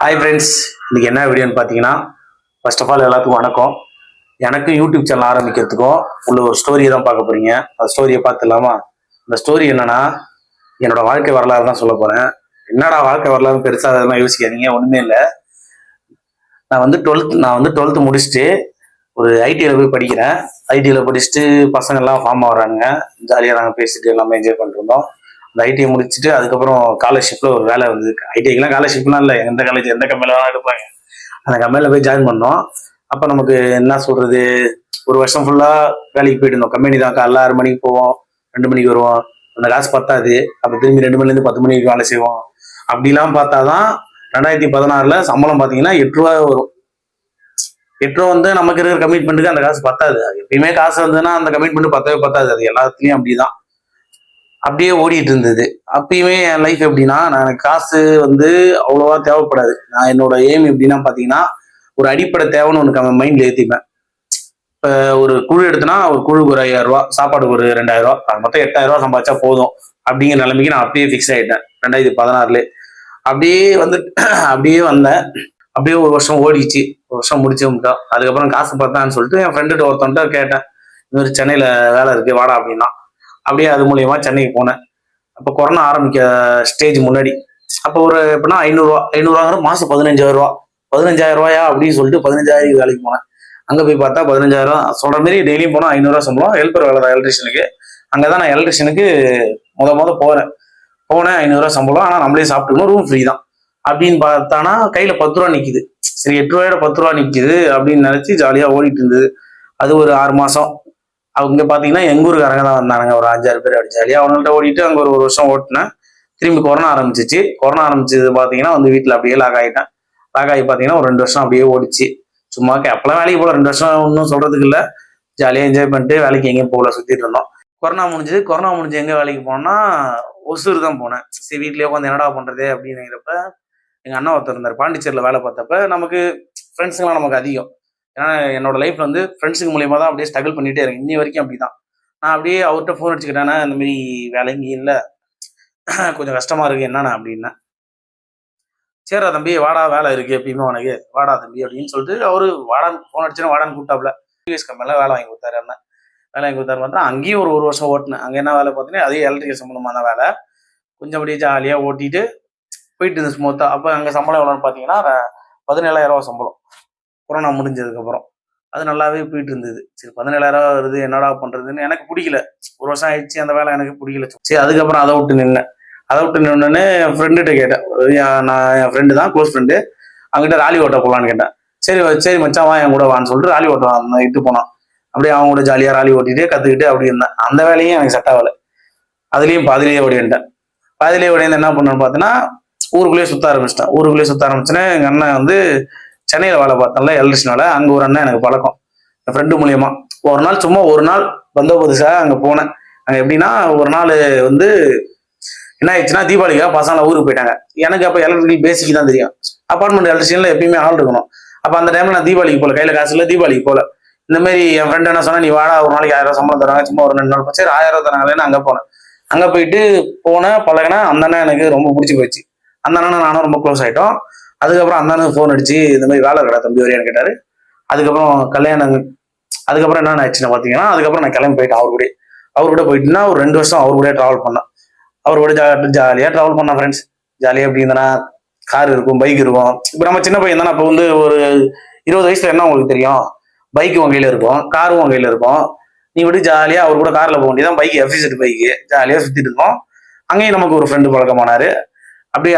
Hi friends, இன்னைக்கு என்ன வீடியோன்னு பார்த்தீங்கன்னா, ஃபர்ஸ்ட் ஆஃப் ஆல் எல்லாத்துக்கும் வணக்கம். எனக்கு யூடியூப் சேனல் ஆரம்பிக்கிறதுக்கும் உள்ள ஒரு ஸ்டோரியை தான் பார்க்க போறீங்க. அந்த ஸ்டோரியை பார்த்துலாமா? அந்த ஸ்டோரி என்னன்னா, என்னோட வாழ்க்கை வரலாறு தான் சொல்ல போறேன். என்னடா வாழ்க்கை வரலாறு பெருசாக அதெல்லாம் யோசிக்காதீங்க, ஒன்றுமே இல்லை. நான் வந்து டுவெல்த்து முடிச்சுட்டு ஒரு ஐடியில் போய் படிக்கிறேன். ஐடியில் படிச்சுட்டு பசங்கள்லாம் ஃபார்ம் ஆகுறாங்க. ஜாலியாக நாங்கள் பேசிட்டு எல்லாமே என்ஜாய் பண்ணிருந்தோம். அந்த ஐடிஐ முடிச்சுட்டு அதுக்கப்புறம் ஸ்காலர்ஷிப்ல ஒரு வேலை வந்து ஐடிஐக்கெல்லாம் ஸ்காலர்ஷிப்லாம் இல்லை, எந்த காலேஜ் எந்த கம்பெனில வேணாலும் எடுப்பாங்க. அந்த கம்பெனியில் போய் ஜாயின் பண்ணோம். அப்போ நமக்கு என்ன சொல்றது, ஒரு வருஷம் ஃபுல்லா வேலைக்கு போயிட்டு இருந்தோம். கம்பெனி தான், காலைல 6 மணிக்கு போவோம், 2 மணிக்கு வருவோம். அந்த காசு பத்தாது. அப்போ திரும்பி 2 மணிலேருந்து 10 மணி வரைக்கும் வேலை செய்வோம். அப்படிலாம் பார்த்தாதான் 2016 சம்பளம் பார்த்தீங்கன்னா 8 ரூபா வரும். 8 ரூபா வந்து நமக்கு இருக்கிற கமிட்மெண்ட்டுக்கு அந்த காசு பத்தாது. எப்பயுமே காசு வந்துன்னா அந்த கமிட்மெண்ட் பத்தவே பத்தாது. அது எல்லாத்துலயும் அப்படிதான், அப்படியே ஓடிட்டு இருந்தது. அப்பயுமே என் லைஃப் எப்படின்னா, நான் எனக்கு காசு வந்து அவ்வளோவா தேவைப்படாது. நான் என்னோட எய்ம் எப்படின்னா பார்த்தீங்கன்னா, ஒரு அடிப்படை தேவைன்னு ஒன்று மைண்ட்ல ஏற்றிப்பேன். இப்போ ஒரு குழு எடுத்தனா ஒரு குழுக்கு ஒரு 5000 ரூபா, சாப்பாடுக்கு ஒரு 2000 ரூபா, அது மொத்தம் 8000 ரூபா சம்பாதிச்சா போதும் அப்படிங்கிற நிலைமைக்கு நான் அப்படியே ஃபிக்ஸ் ஆயிட்டேன் 2016. அப்படியே வந்து அப்படியே வந்தேன். அப்படியே ஒரு வருஷம் ஓடிச்சு. ஒரு வருஷம் முடிச்சு விட்டோம். அதுக்கப்புறம் காசு பார்த்தான்னு சொல்லிட்டு என் ஃப்ரெண்டுகிட்ட ஒருத்தன்ட்ட கேட்டேன், இந்த மாதிரி சென்னையில வேலை இருக்கு வாடா அப்படின்னா. அப்படியே அது மூலியமா சென்னைக்கு போனேன். அப்போ கொரோனா ஆரம்பிக்க ஸ்டேஜ் முன்னாடி. அப்போ ஒரு எப்படின்னா 500 மாசம் 15,000 ரூபாயா அப்படின்னு சொல்லிட்டு 15,000 வேலைக்கு போனேன். அங்க போய் பார்த்தா 15,000 சொல்ற மாதிரி டெய்லியும் போனா 500 ரூபா சம்பளம். ஹெல்ப்பர் வேலை தான் எலக்ட்ரிஷியனுக்கு. அங்கதான் நான் எலக்ட்ரிஷியனுக்கு முத போனேன் 500 ரூபா சம்பளம். ஆனா நம்மளே சாப்பிட்டுக்கணும், ரூம் ஃப்ரீ தான். அப்படின்னு பார்த்தானா கையில 10 ரூபா நிக்குது. சரி, 8 ரூபாயோட 10 ரூபா நிக்குது அப்படின்னு நினைச்சு ஜாலியா ஓடிட்டு இருந்தது. அது ஒரு 6 மாசம். அவங்க பாத்தீங்கன்னா எங்க ஊருக்காரங்க தான் வந்தானுங்க, ஒரு 5-6 பேர். அப்படி ஜாலியா அவங்கள்ட்ட ஓடிட்டு அங்க ஒரு வருஷம் ஓட்டினேன். திரும்பி கொரோனா ஆரம்பிச்சிச்சு. கொரோனா ஆரம்பிச்சது பாத்தீங்கன்னா வந்து வீட்டுல அப்படியே லாக் ஆகிட்டேன். லாக் ஆகி பாத்தீங்கன்னா ஒரு 2 வருஷம் அப்படியே ஓடிச்சு. சும்மா அப்பெல்லாம் வேலைக்கு போல, 2 வருஷம் ஒன்றும் சொல்றதுக்கு இல்லை. ஜாலியா என்ஜாய் பண்ணிட்டு வேலைக்கு எங்கேயும் போகல, சுத்திட்டு இருந்தோம். கொரோனா முடிஞ்சு எங்க வேலைக்கு போனோம்னா ஒசூர் தான் போனேன். சரி, வீட்லயே உட்காந்து என்னடா பண்றது அப்படிங்கிறப்ப எங்க அண்ணா ஒருத்தர் இருந்தார். பாண்டிச்சேரியில வேலை பார்த்தப்ப நமக்கு ஃப்ரெண்ட்ஸுங்களாம் நமக்கு அதிகம். ஏன்னா என்னோட லைஃப்ல வந்து ஃப்ரெண்ட்ஸுக்கு மூலியமா தான் அப்படியே ஸ்ட்ரகிள் பண்ணிட்டே இருக்கேன் இன்னி வரைக்கும். அப்படிதான் நான் அப்படியே அவர்கிட்ட ஃபோன் அடிச்சுக்கிட்டேன்னா, இந்த மாதிரி வேலை இங்கே இல்லை, கொஞ்சம் கஷ்டமா இருக்கு என்னண்ணா அப்படின்னா. சரிடா தம்பி வாடா, வேலை இருக்கு எப்பயுமே உனக்கு, வாடா தம்பி அப்படின்னு சொல்லிட்டு அவரு வாடான்னு ஃபோன் அடிச்சுன்னா வாடான்னு கூப்பிட்டாப்ல. யூஎஸ் கம்பெனில வேலை வாங்கி கொடுத்தாரு. என்ன வேலை வாங்கி கொடுத்தாரு பார்த்தா அங்கேயும் ஒரு வருஷம் ஓட்டினேன். அங்கே என்ன வேலை பார்த்தீங்கன்னா அதே எலக்ட்ரிக்கல் சம்பந்தமான வேலை. கொஞ்சம் அப்படியே ஜாலியாக ஓட்டிட்டு போயிட்டு இருந்தது ஸ்மூத்தா. அப்போ அங்கே சம்பளம் எவ்வளோன்னு பார்த்தீங்கன்னா 17,000 ரூபா சம்பளம். கொரோனா முடிஞ்சதுக்கு அப்புறம் அது நல்லாவே போயிட்டு இருந்தது. சரி, 17,000 ரூபா வருது, என்னடா பண்றதுன்னு எனக்கு பிடிக்கல. ஒரு வருஷம் ஆயிடுச்சு, அந்த வேலை எனக்கு பிடிக்கல. சரி, அதுக்கப்புறம் அதை விட்டு நின்னேன். என் ஃப்ரெண்டுகிட்ட கேட்டேன். நான் என் ஃப்ரெண்டு தான், க்ளோஸ் ஃப்ரெண்டு. அவங்ககிட்ட ராலி ஓட்ட போகலான்னு கேட்டேன். சரி சரி மச்சான் வா என் கூட வான்னு சொல்லிட்டு ராலி ஓட்டம் இட்டு போனான். அப்படியே அவங்க கூட ஜாலியாக ராலி ஓட்டிட்டு கற்றுக்கிட்டு அப்படி இருந்தேன். அந்த வேலையும் எனக்கு செட் ஆகலை. அதுலேயும் பாதிலேயே ஓடிட்டேன். பாதிலேயே ஓடிந்து என்ன பண்ணேன்னு பார்த்தீங்கன்னா, ஊருக்குள்ளேயே சுத்த ஆரம்பிச்சேன்னா எங்கள் அண்ணன் வந்து சென்னையில் வேலை பார்த்தேன்ல எலக்ட்ரிஷனால, அங்கே ஒரு அண்ணன் எனக்கு பழக்கம் என் ஃப்ரெண்டு மூலியமா. ஒரு நாள் வந்த புதுசாக அங்கே போனேன். அங்கே எப்படின்னா ஒரு நாள் வந்து என்ன ஆயிடுச்சுன்னா, தீபாவளிக்காக பசங்க ஊருக்கு போயிட்டாங்க. எனக்கு அப்போ எலக்ட்ரிக்கல் பேசிக் தான் தெரியும். அப்பார்ட்மெண்ட் எலக்ட்ரிஷியன்ல எப்பயுமே ஆள் இருக்கணும். அப்போ அந்த டைம்ல நான் தீபாவளிக்கு போல, கையில காசு இல்லை, தீபாவளிக்கு போல. இந்த மாதிரி என் ஃப்ரெண்ட் என்ன சொன்னா, நீ வாடா ஒரு நாளைக்கு 1000 ரூபா சம்பளம் தராங்க, சும்மா ஒரு 2 நாள். சரி 1000 ரூபா தராங்களேன்னு அங்கே போனேன். அங்கே போயிட்டு பழகினா அந்த அண்ணன் எனக்கு ரொம்ப பிடிச்சி போயிடுச்சு. அந்த அண்ணன் நானும் ரொம்ப க்ளோஸ் ஆயிட்டோம். அதுக்கப்புறம் அந்த அண்ணனுக்கு ஃபோன் அடிச்சு இந்த மாதிரி வேலை கடை தம்பி வரையான்னு கேட்டாரு. அதுக்கப்புறம் என்ன ஆச்சுன்னு பார்த்தீங்கன்னா, அதுக்கப்புறம் நான் கிளம்பி போயிட்டேன் அவர் கூட போயிட்டுன்னா ஒரு 2 வருஷம் அவர் கூட டிராவல் பண்ணேன். அவர் கூட ஜாலியாக டிராவல் பண்ணேன் ஃப்ரெண்ட்ஸ். ஜாலியாக எப்படி இருந்தேன்னா, கார் இருக்கும், பைக் இருக்கும். இப்போ நம்ம சின்ன பையன் தானே, அப்போ வந்து ஒரு 20 வயசுல என்ன உங்களுக்கு தெரியும், பைக்கு உன் கையில இருக்கும், காரும் உன் கையில இருக்கும். நீ விட்டு ஜாலியாக அவர் கூட காரில் போக வேண்டியதான். பைக் எஃபிசெட் பைக்கு, ஜாலியாக சுற்றிட்டு இருக்கோம். அங்கேயும் நமக்கு ஒரு ஃப்ரெண்டு பழக்கமானாரு. அப்படியே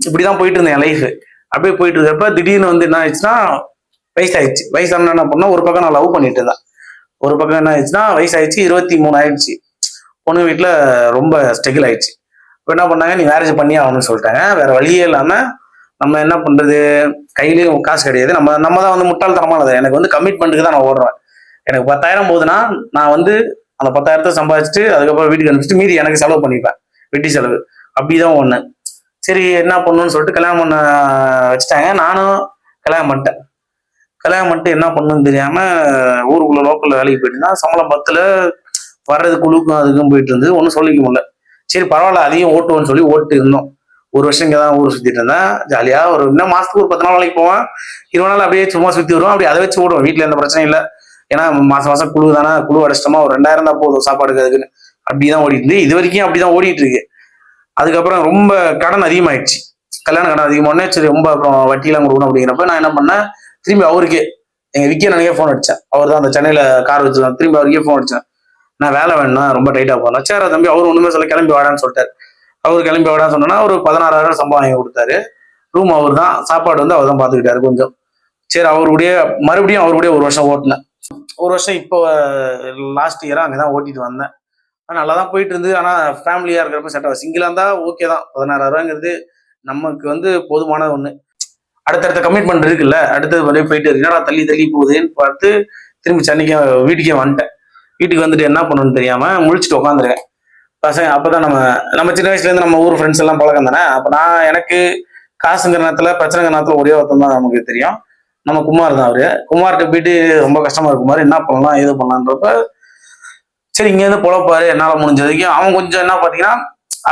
இப்படிதான் போயிட்டு இருந்தேன் என் லைஃப். அப்படியே போயிட்டு இருக்கப்ப திடீர்னு வந்து என்ன ஆயிடுச்சுன்னா, வயசான என்ன பண்ணா, ஒரு பக்கம் நான் லவ் பண்ணிட்டு இருந்தேன். ஒரு பக்கம் என்ன ஆயிடுச்சுன்னா வயசாயிடுச்சு, 23 ஆயிடுச்சு. பொண்ணு வீட்டுல ரொம்ப ஸ்ட்ரகிள் ஆயிடுச்சு. இப்போ என்ன பண்ணாங்க, நீ மேரேஜ் பண்ணி ஆகணும்னு சொல்லிட்டாங்க. வேற வழியே இல்லாம நம்ம என்ன பண்றது, கையிலயும் காசு கிடையாது. நம்ம தான் வந்து முட்டாள்தனமானது. எனக்கு வந்து கமிட்மெண்ட்டுக்கு தான் நான் ஓடுறேன். எனக்கு 10,000 போகுதுன்னா நான் வந்து அந்த 10,000 சம்பாதிச்சுட்டு அதுக்கப்புறம் வீட்டுக்கு அனுப்பிச்சிட்டு மீதி எனக்கு செலவு பண்ணிப்பேன், வெட்டி செலவு. அப்படிதான் ஒண்ணு. சரி என்ன பண்ணணும்னு சொல்லிட்டு கல்யாணம் பண்ண வச்சுட்டாங்க. நானும் கல்யாணம் பண்ணிட்டு என்ன பண்ணணும்னு தெரியாம ஊருக்குள்ள லோக்கல்ல வேலைக்கு போயிட்டுனா சம்பளம் 10ல வர்றது குழுக்கும் அதுக்கும் போயிட்டு இருந்து ஒன்றும் சொல்லிக்க முடியல. சரி பரவாயில்ல, அதையும் ஓட்டுவோன்னு சொல்லி ஓட்டு இருந்தோம். ஒரு வருஷம் இங்கே தான் ஊர் சுற்றிட்டு இருந்தேன் ஜாலியாக. ஒரு இன்னும் மாதத்துக்கு ஒரு 10 நாள் வேலைக்கு போவேன், 20 நாள் அப்படியே சும்மா சுற்றி வருவோம். அப்படி அதை வச்சு ஓடுவோம், வீட்டில் எந்த பிரச்சனையும் இல்லை. ஏன்னா மாதம் மாதம் குழு தானே, குழு அடிச்சிட்டோமா ஒரு 2000 தான் போதும் சாப்பாடுக்கு அதுக்குன்னு. அப்படிதான் ஓடிட்டு இருந்து, இது வரைக்கும் அப்படிதான் ஓடிட்டு இருக்கு. அதுக்கப்புறம் ரொம்ப கடன் அதிகமாயிடுச்சு, கல்யாண கடன் அதிகமானே சரி ரொம்ப அப்புறம் வட்டியெல்லாம் கொடுக்கணும் அப்படிங்கிறப்ப நான் என்ன பண்ணேன், திரும்பி அவருக்கே எங்க விக்கே நினைக்க ஃபோன் அடிச்சேன். அவர் தான் அந்த சென்னையில கார் வச்சிருக்காங்க, திரும்பி அவருக்கே ஃபோன் அடிச்சேன். நான் வேலை வேணும் ரொம்ப டைட்டா போனேன். சேர தம்பி அவர் ஒண்ணுமே சொல்ல கிளம்பி வாடான்னு சொல்லிட்டாரு. அவர் கிளம்பி வாடான்னு சொன்னா ஒரு 16,000 சம்பளம் வாங்கி கொடுத்தாரு. ரூம் அவர் தான், சாப்பாடு வந்து அவர் தான் பாத்துக்கிட்டாரு கொஞ்சம். சரி அவருடைய மறுபடியும் அவருடைய ஒரு வருஷம் ஓட்டினேன். ஒரு வருஷம் இப்போ லாஸ்ட் இயரா அங்கதான் ஓட்டிட்டு வந்தேன். நல்லா தான் போயிட்டு இருந்து. ஆனா ஃபேமிலியா இருக்கிறப்ப செட் ஆகும். சிங்கிளா இருந்தா ஓகே தான், 16,000ங்கிறது நமக்கு வந்து போதுமான ஒண்ணு. அடுத்தடுத்த கமிட்மெண்ட் இருக்குல்ல, அடுத்தது வரையும் போயிட்டு இருக்கு, என்னடா தள்ளி தள்ளி போகுதுன்னு பார்த்து திரும்பி சென்னைக்கு வீட்டுக்கே வந்துட்டேன். வீட்டுக்கு வந்துட்டு என்ன பண்ணணும்னு தெரியாம முழிச்சுட்டு உட்காந்துருக்கேன். பசங்க அப்பதான் நம்ம சின்ன வயசுல இருந்து நம்ம ஊர் ஃப்ரெண்ட்ஸ் எல்லாம் பழக்கம் தானே. அப்ப நான் எனக்கு காசுங்கிற நேரத்துல பிரச்சனைங்கிற நேரத்துல ஒரே ஒருத்தம் தான் நமக்கு தெரியும், நம்ம குமார் தான். அவரு குமார்கிட்ட போயிட்டு ரொம்ப கஷ்டமா இருக்கு குமார், என்ன பண்ணலாம் ஏது பண்ணலான்றப்ப சரி இங்க இருந்து பொழப்பாரு என்னால முடிஞ்சதுக்கு. அவன் கொஞ்சம் என்ன பாத்தீங்கன்னா,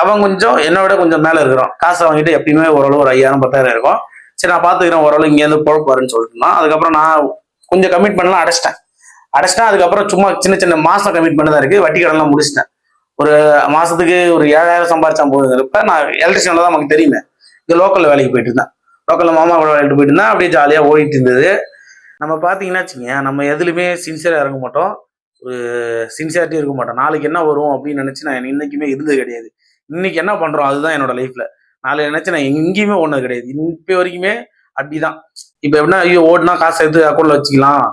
அவன் கொஞ்சம் என்னை விட கொஞ்சம் மேல இருக்கிறான். காசை வாங்கிட்டு எப்பயுமே ஓரளவு ஒரு 5,000 10,000 இருக்கும். சரி நான் பாத்துக்கிறேன் ஓரளவு இங்க இருந்து பொழப்பாருன்னு சொல்லிட்டுனா, அதுக்கப்புறம் நான் கொஞ்சம் கமிட்மெண்ட்லாம் அடைச்சிட்டேன். அதுக்கப்புறம் சும்மா சின்ன சின்ன மாசம் கமிட்மெண்ட் தான் இருக்கு, வட்டி கடன்லாம் முடிச்சிட்டேன். ஒரு மாசத்துக்கு ஒரு 7,000 சம்பாரிச்சா போகுதுங்கிறப்ப நான் எலக்ட்ரிஷியன்ல தான் நமக்கு தெரியுமே, இங்க லோக்கல்ல வேலைக்கு போயிட்டு இருந்தேன். லோக்கல்ல மாமா கூட வேலைக்கு போயிட்டு இருந்தேன். அப்படியே ஜாலியா ஓடிட்டு இருந்தது. நம்ம பாத்தீங்கன்னா வச்சுக்கோங்க, நம்ம எதுலையுமே சின்சியரா இறங்க மாட்டோம், ஒரு சின்சியாரிட்டி இருக்க மாட்டோம். நாளைக்கு என்ன வரும் அப்படின்னு நினைச்சு நான் இன்னைக்குமே இருந்தது கிடையாது. இன்னைக்கு என்ன பண்றோம் அதுதான் என்னோட லைஃப்ல. நாளை நினைச்சு நான் எங்கேயுமே ஓடுனது கிடையாது, இப்ப வரைக்குமே அப்படிதான். இப்ப எப்படின்னா ஐயோ ஓடுனா காசு எடுத்து அக்கௌண்ட்ல வச்சுக்கலாம்,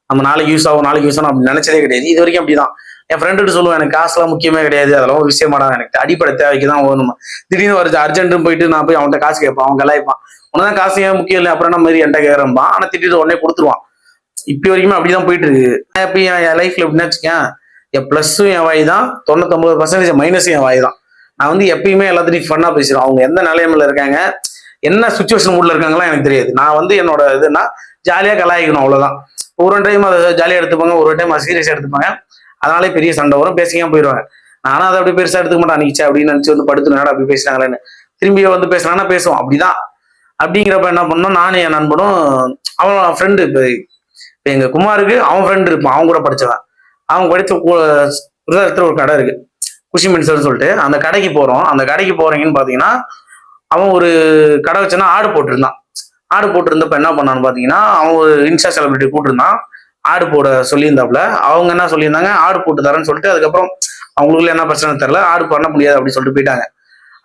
நம்ம நாளைக்கு யூஸ் ஆகும் அப்படின்னு நினைச்சதே கிடையாது இது வரைக்கும். அப்படிதான் என் ஃப்ரெண்டு சொல்லுவேன், எனக்கு காசுலாம் முக்கியமே கிடையாது, அதெல்லாம் ஒரு விஷயமாடா, எனக்கு அடிப்படை தேவைக்கு தான் ஓடணும். திடீர்னு வருது அர்ஜென்ட்னு போயிட்டு நான் போய் அவன்கிட்ட காசு கேட்பான், அவன் கலாய்ப்பான், உனதான் காசு ஏன் முக்கியம் இல்லை அப்புறம் என்ன மாதிரி என்கிட்ட கேட்கறான். ஆனா திட்டிட்டு உடனே கொடுத்துருவான். இப்ப வரைக்குமே அப்படிதான் போயிட்டு இருக்கு. இப்ப என் லைஃப்ல எப்படின்னு வச்சுக்கேன், என் பிளஸும் என் வாய் தான், 99% மைனஸும் என் வாய் தான். நான் வந்து எப்பயுமே எல்லாத்தையும் ஃபன்னா பேசுறேன். அவங்க எந்த நிலைமையில இருக்காங்க, என்ன சுச்சுவேஷன் மூட்ல இருக்காங்களா எனக்கு தெரியாது. நான் வந்து என்னோட இதுன்னா ஜாலியா கலாய்க்கணும் அவ்வளவுதான். ஒரு டைம் அதை ஜாலியா எடுத்துப்பாங்க, ஒரு டைம் அதை சீரியஸா எடுத்துப்பாங்க. அதனாலே பெரிய சண்டை வரும், பேசிக்காம போயிடுவாங்க. நானும் அதை அப்படி பெருசா எடுத்துக்க மாட்டேன், அன்னைக்கு அப்படின்னு நினைச்சு வந்து படுத்து நேரம் அப்படி பேசுறாங்களேன்னு திரும்பி வந்து பேசுறாங்கன்னா பேசுவோம் அப்படிதான். அப்படிங்கிறப்ப என்ன பண்ணோம், நானும் என் நண்பனும், அவன் ஃப்ரெண்டு இப்ப எங்க குமாருக்கு அவன் ஃப்ரெண்டு இருப்பான், அவன் கூட படிச்சவன். அவன் படிச்ச ஒரு கடை இருக்கு, குஷி மின்சர்னு சொல்லிட்டு, அந்த கடைக்கு போறோம். அந்த கடைக்கு போறீங்கன்னு பாத்தீங்கன்னா, அவன் ஒரு கடை வச்சுன்னா ஆடு போட்டிருந்தப்ப என்ன பண்ணான்னு பாத்தீங்கன்னா, அவன் ஒரு இன்ஸ்டா செலிபிரிட்டி கூட்டிருந்தான், ஆடு போட சொல்லியிருந்தாப்புல. அவங்க என்ன சொல்லியிருந்தாங்க, ஆடு போட்டு தரேன்னு சொல்லிட்டு, அதுக்கப்புறம் அவங்களுக்குள்ள என்ன பிரச்சனை தெரியல, ஆடு பண்ண முடியாது அப்படின்னு சொல்லிட்டு போயிட்டாங்க.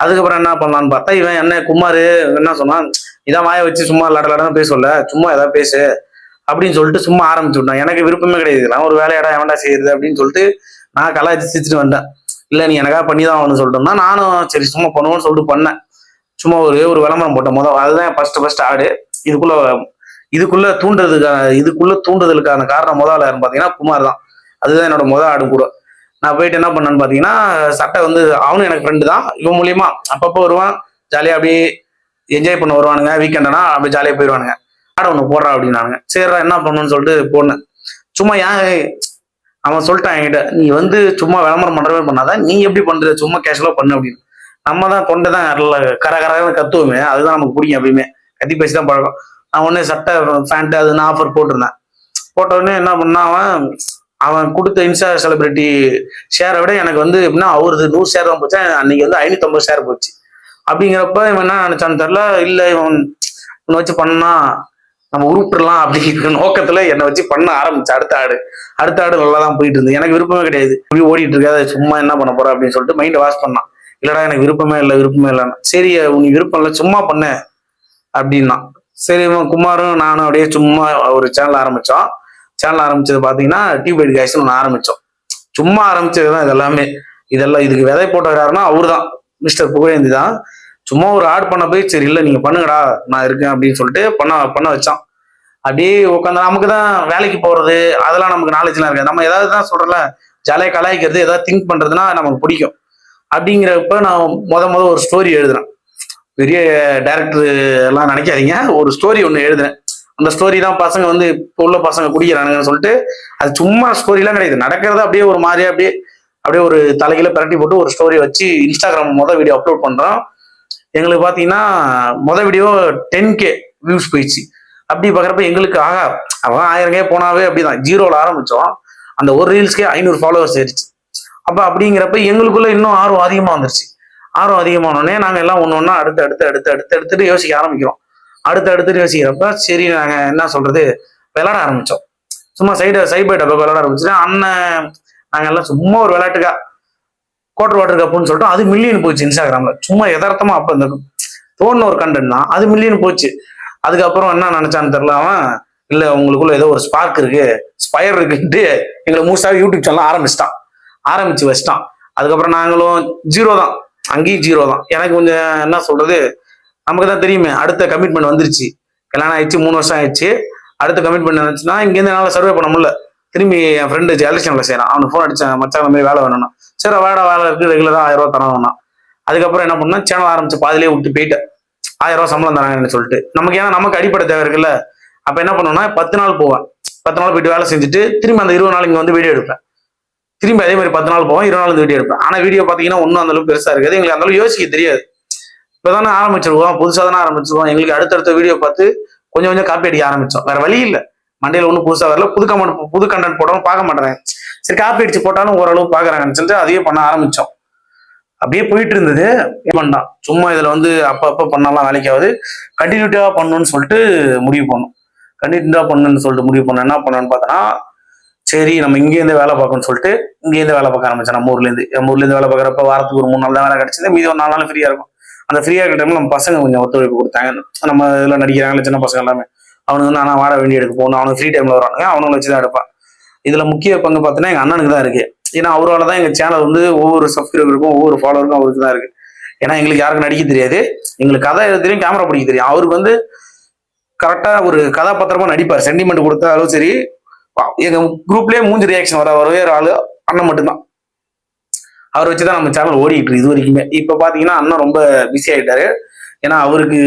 அதுக்கப்புறம் என்ன பண்ணலான்னு பார்த்தா, இவன் என்ன குமாரு என்ன சொன்னான், இதான் வாய வச்சு சும்மா லடலடன்னு பேசல, சும்மா ஏதாவது பேசு அப்படின்னு சொல்லிட்டு சும்மா ஆரம்பிச்சு விட்டான். எனக்கு விருப்பமே கிடையாது, இதெல்லாம் ஒரு வேலையாடா எவன்டா செய்யுது அப்படின்னு சொல்லிட்டு நான் கலாய்ச்சி சிரிச்சுட்டு வந்தேன். இல்லை நீ எனக்காக பண்ணி தான் ஆகணும்னு சொல்லிட்டோம்னா, நானும் சரி சும்மா பண்ணுவோன்னு சொல்லிட்டு பண்ணேன். சும்மா ஒரு விளம்பரம் போட்டேன் அதுதான் ஃபர்ஸ்ட் ஆடு. இதுக்குள்ள தூண்டுதலுக்கான காரணம் முதல்ல யாருன்னு பாத்தீங்கன்னா குமார் தான். அதுதான் என்னோட ஆடு கூட. நான் போயிட்டு என்ன பண்ணேன்னு பாத்தீங்கன்னா, சட்டை வந்து அவனும் எனக்கு ஃப்ரெண்டு தான், இவன் மூலியமா அப்பப்போ வருவான், ஜாலியா அப்படியே என்ஜாய் பண்ண வருவானுங்க, வீக்கெண்டனா அப்படியே ஜாலியா போயிடுவானுங்க. ஆடை ஒண்ணு போடுறா அப்படின்னாங்க. சரிடா என்ன பண்ணணும்னு சொல்லிட்டு போனேன். சும்மா அவன் சொல்லிட்டான் என்கிட்ட, நீ வந்து சும்மா விளம்பரம் பண்றவே பண்ணாதான், நீ எப்படி பண்ற சும்மா கேஷுவலா பண்ணு அப்படின்னு. நம்ம தான் தொண்டை தான் கரகரன்னு கத்துவோமே, அதுதான் நமக்கு பிடிக்கும், எப்பயுமே கத்தி பேசி தான் பழக்கம். நான் ஒண்ணு சட்டை பேண்ட் அது நான் ஆஃபர் போட்டிருந்தேன். போட்ட உடனே என்ன பண்ணா, அவன் கொடுத்த இன்ஸ்டா செலிபிரிட்டி ஷேரை விட எனக்கு வந்து எப்படின்னா அவருக்கு 100 ஷேர் தான் போச்சு, அன்னைக்கு வந்து 550 ஷேர் போச்சு. அப்படிங்கிறப்ப இவன் என்ன நினைச்சான்னு தெரியல, இல்ல இவன் வச்சு பண்ணா நம்ம உருப்பிடலாம் அப்படிங்கிற நோக்கத்துல என்னை வச்சு பண்ண ஆரம்பிச்சு. அடுத்த ஆடு நல்லா தான் போயிட்டு இருந்து, எனக்கு விருப்பமே கிடையாது, இப்படி ஓடிட்டு இருக்காது, சும்மா என்ன பண்ண போற அப்படின்னு சொல்லிட்டு மைண்ட் வாஷ் பண்ணான். இல்லடா எனக்கு விருப்பமே இல்லைன்னா, சரி உனக்கு விருப்பம் இல்லை சும்மா பண்ண அப்படின்னா. சரி இவன் குமாரும் நானும் அப்படியே சும்மா ஒரு சேனல் ஆரம்பிச்சோம். சேனல் ஆரம்பிச்சது பாத்தீங்கன்னா டியூபைட் காய்ஸ் ஒன்று ஆரம்பிச்சோம். சும்மா ஆரம்பிச்சதுதான் இதெல்லாம் இதுக்கு விதை போட்டவராருன்னா அவரு தான், மிஸ்டர் புகழேந்தி தான். சும்மா ஒரு ஆட் பண்ண போய் சரி இல்லை நீங்க பண்ணுங்கடா நான் இருக்கேன் அப்படின்னு சொல்லிட்டு பண்ண வச்சான். அப்படியே உட்காந்து நமக்கு தான் வேலைக்கு போறது அதெல்லாம் நமக்கு நாலேஜ்லாம் இருக்காது. நம்ம ஏதாவது தான் சொல்றல, ஜாலியா கலாய்க்கிறது ஏதாவது திங்க் பண்றதுன்னா நமக்கு பிடிக்கும். அப்படிங்கிறப்ப நான் முத ஒரு ஸ்டோரி எழுதுறேன். பெரிய டைரக்டர் எல்லாம் நினைக்காதீங்க, ஒரு ஸ்டோரி ஒன்று எழுதுறேன். அந்த ஸ்டோரி தான் பசங்க வந்து இப்போ உள்ள பசங்க குடிக்கிறானுங்கன்னு சொல்லிட்டு, அது சும்மா ஸ்டோரிலாம் கிடையாது, நடக்கிறத அப்படியே ஒரு மாதிரியா அப்படியே ஒரு தலையில பிரட்டி போட்டு ஒரு ஸ்டோரி வச்சு இன்ஸ்டாகிராம் வீடியோ அப்லோட் பண்றோம். எங்களுக்கு பார்த்தீங்கன்னா வீடியோ 10K வியூஸ் போயிடுச்சு. அப்படி பார்க்குறப்ப எங்களுக்கு ஆகா அவன் 1000K போனாவே அப்படிதான் ஜீரோவில் ஆரம்பிச்சோம். அந்த ஒரு ரீல்ஸ்க்கே 500 ஃபாலோவர்ஸ் ஆயிடுச்சு. அப்போ அப்படிங்கிறப்ப எங்களுக்குள்ள இன்னும் ஆர்வம் அதிகமாக வந்துருச்சு. ஆர்வம் அதிகமானோடனே நாங்கள் எல்லாம் ஒன்று ஒன்றா அடுத்து யோசிக்க ஆரம்பிக்கிறோம். அடுத்து யோசிக்கிறப்ப சரி நாங்கள் என்ன சொல்றது விளையாட ஆரம்பித்தோம். சும்மா சைபை டப்பா விளையாட ஆரம்பிச்சுட்டு அண்ணன் நாங்கள் எல்லாம் சும்மா ஒரு விளையாட்டுக்கா குவார்டர் வாட்டர் கப்புன்னு சொல்லிட்டு அது மில்லியன் போச்சு இன்ஸ்டாகிராமில். சும்மா யதார்த்தமா அப்போ இந்த தோணுன ஒரு கண்டென்ட் தான், அது மில்லியன் போச்சு. அதுக்கப்புறம் என்ன நினைச்சான்னு தெரியல அவன், இல்லை உங்களுக்குள்ள ஏதோ ஒரு ஸ்பார்க் இருக்கு ஸ்பயர் இருக்குன்ட்டு எங்களை மூசாவே யூடியூப் சேனல் ஆரம்பிச்சு வச்சிட்டான். அதுக்கப்புறம் நாங்களும் ஜீரோ தான், அங்கேயும் ஜீரோ தான். எனக்கு கொஞ்சம் என்ன சொல்றது, நமக்கு தான் தெரியுமே அடுத்த கமிட்மெண்ட் வந்துருச்சு. கல்யாணம் ஆயிடுச்சு, 3 வருஷம் ஆயிடுச்சு. அடுத்த கமிட்மெண்ட் இருந்துச்சுன்னா இங்கேருந்து என்னால் சர்வே பண்ண முடியல. திரும்பி என் ஃப்ரெண்டு எலக்ஷனில் செய்யறான். அவனுக்கு ஃபோன் அடிச்சேன், மச்சான் மாதிரி வேலை வேணும்னா. சரி வேலை இருக்கு, ரெகுலராக 1000 ரூபா தரணும்னா. அதுக்கப்புறம் என்ன பண்ணா சேனல் ஆரம்பிச்சு பாதிலே விட்டு போயிட்டேன். 1000 ரூபா சம்பளம் தராங்கன்னு சொல்லிட்டு நமக்கு ஏன்னா நமக்கு அடிப்படை தேவை இருக்குல்ல. அப்ப என்ன பண்ணுவேன்னா 10 நாள் போவேன். 10 நாள் போயிட்டு வேலை செஞ்சுட்டு திரும்பி அந்த 20 நாள் இங்க வந்து வீடியோ எடுப்பேன். திரும்பி அதே மாதிரி 10 நாள் போவேன், 20 நாள் வீடியோ எடுப்பேன். ஆனா வீடியோ பாத்தீங்கன்னா ஒன்னும் அந்த அளவுக்கு பெருசா இருக்காது. எங்களுக்கு அந்த அளவுக்கு யோசிக்க தெரியாது. இப்பதானே ஆரம்பிச்சிருக்கோம், புதுசா தானே ஆரம்பிச்சிருக்கோம். எங்களுக்கு அடுத்தடுத்த வீடியோ பார்த்து கொஞ்சம் கொஞ்சம் காப்பி அடிக்க ஆரம்பிச்சோம். வேற வழி இல்லை, மண்டையில ஒன்றும் புதுசா வரல. புது கண்டென்ட் போடவும் பார்க்க மாட்டேறாங்க. சரி காப்பி அடிச்சு போட்டாலும் ஓரளவு பாக்குறாங்கன்னு சொல்லிட்டு அதையே பண்ண ஆரம்பிச்சோம். அப்படியே போயிட்டு இருந்தது. பண்ணான் சும்மா இதுல வந்து அப்ப பண்ணாலாம் வேலைக்காவது கண்டினியூட்டிவா பண்ணணும்னு சொல்லிட்டு முடிவு பண்ணோம். கண்டினியூட்டிவா பண்ணணும்னு சொல்லிட்டு முடிவு பண்ண என்ன பண்ணோன்னு பார்த்தோன்னா, சரி நம்ம இங்கேருந்து வேலை பார்க்கணும்னு சொல்லிட்டு இங்கேருந்து வேலை பார்க்க ஆரம்பிச்சேன். நம்ம ஊர்லேருந்து வேலை பார்க்குறப்ப வாரத்துக்கு ஒரு 3 நாள் தான் வேலை கிடைச்சது. மீதி ஒரு 4 நாள் ஃப்ரீயா இருக்கும். அந்த ஃப்ரீயா இருக்கிற டைம்ல நம்ம பசங்க கொஞ்சம் ஒத்துழைப்பு கொடுத்தாங்க. நம்ம இதுல நடிக்கிறாங்களே சின்ன பசங்க எல்லாமே, அவனுக்கு வந்து நான் வாட வேண்டி எடுக்க போகணும். அவனுக்கு ஃப்ரீ டைம்ல வரானுங்க, அவனுங்களை வச்சுதான் எடுப்பான். இதுல முக்கிய பங்கு பார்த்தீங்கன்னா எங்க அண்ணனுக்கு தான் இருக்கு. ஏன்னா அவரால் தான் எங்க சேனல் வந்து ஒவ்வொரு சப்ஸ்கிரைபருக்கும் ஒவ்வொரு ஃபாலோவருக்கும் அவருக்கு தான் இருக்கு. ஏன்னா எங்களுக்கு யாருக்கும் நடிக்க தெரியாது, எங்களுக்கு கதை எழுத தெரியும், கேமரா பிடிக்க தெரியும். அவருக்கு வந்து கரெக்டா ஒரு கதாபாத்திரமா நடிப்பார். சென்டிமெண்ட் கொடுத்தாலும் சரி, எங்க குரூப்லயே மூஞ்சி ரியாக்ஷன் வர ஒரே ஒரு ஆளு அண்ணன் மட்டும்தான். அவர் வச்சுதான் நம்ம சேனல் ஓடிட்டு இருக்கு இது வரைக்குமே. இப்ப பாத்தீங்கன்னா அண்ணன் ரொம்ப பிஸி ஆயிட்டாரு. ஏன்னா அவருக்கு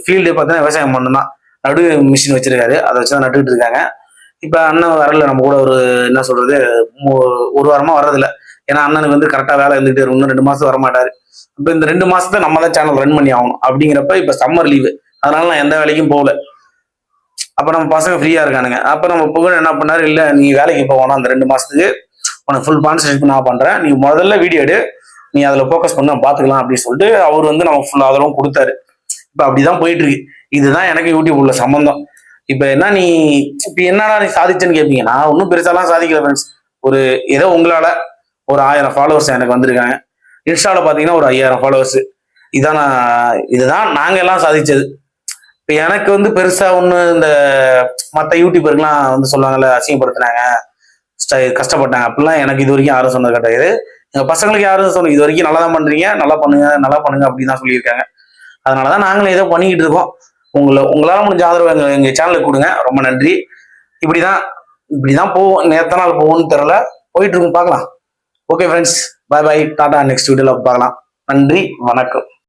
ஃபீல்டு பார்த்தீங்கன்னா விவசாயம் பண்ணணும். நடு மிஷின் வச்சிருக்காரு, அதை வச்சுதான் நட்டுக்கிட்டு இருக்காங்க. இப்ப அண்ணன் வரல நம்ம கூட, ஒரு என்ன சொல்றது, ஒரு வாரமா வர்றதில்ல. ஏன்னா அண்ணனுக்கு வந்து கரெக்டா வேலை இருந்துட்டு இன்னும் 2 மாசம் வரமாட்டாரு. இப்ப இந்த 2 மாசத்தை நம்ம தான் சேனல் ரன் பண்ணி ஆகணும். அப்படிங்கிறப்ப இப்ப சம்மர் லீவு, அதனால நான் எந்த வேலைக்கும் போகல. அப்ப நம்ம பசங்க ஃப்ரீயா இருக்கானுங்க. அப்ப நம்ம புகழ் என்ன பண்ணாரு, இல்ல நீ வேலைக்கு போகணும் அந்த 2 மாசத்துக்கு, உனக்கு ஃபுல் கான்சன்ட்ரேட் நான் பண்றேன், நீ முதல்ல வீடியோ எடு, நீ அதுல போக்கஸ் பண்ண பாத்துக்கலாம் அப்படின்னு சொல்லிட்டு அவர் வந்து நம்ம ஃபுல் அதெல்லாம் கொடுத்தாரு. இப்ப அப்படிதான் போயிட்டு இருக்கு. இதுதான் எனக்கு யூடியூப் உள்ள சம்பந்தம். இப்ப என்ன நீ இப்ப என்னடா நீ சாதிச்சேன்னு கேட்பீங்க. நான் ஒன்றும் பெருசாலாம் சாதிக்கல ஃப்ரெண்ட்ஸ். ஒரு ஏதோ உங்களால ஒரு 1000 ஃபாலோவர்ஸ் எனக்கு வந்திருக்காங்க. இன்ஸ்டால பாத்தீங்கன்னா ஒரு 5000 ஃபாலோவர்ஸ். இதுதான் நாங்க எல்லாம் சாதிச்சது. இப்ப எனக்கு வந்து பெருசா ஒண்ணு இந்த மத்த யூடியூபருக்குலாம் வந்து சொல்லுவாங்கல்ல அசிங்கப்படுத்தினாங்க, கஷ்டப்பட்டாங்க, அப்படிலாம் எனக்கு இது வரைக்கும் யாரும் சொன்னது கிடையாது. எங்க பசங்களுக்கு யாரும் சொன்ன இது வரைக்கும் நல்லா தான் பண்றீங்க, நல்லா பண்ணுங்க அப்படின்னு தான் சொல்லியிருக்காங்க. அதனாலதான் நாங்களும் ஏதோ பண்ணிக்கிட்டு இருக்கோம். உங்களால முடிஞ்ச ஆதரவு எங்க சேனலுக்கு கொடுங்க, ரொம்ப நன்றி. இப்படிதான் போவோம், நேத்த நாள் போவோம்னு தெரியல, போயிட்டு இருக்கும், பார்க்கலாம். ஓகே ஃப்ரெண்ட்ஸ், பாய் பாய், டாடா. நெக்ஸ்ட் வீடியோல பார்க்கலாம். நன்றி, வணக்கம்.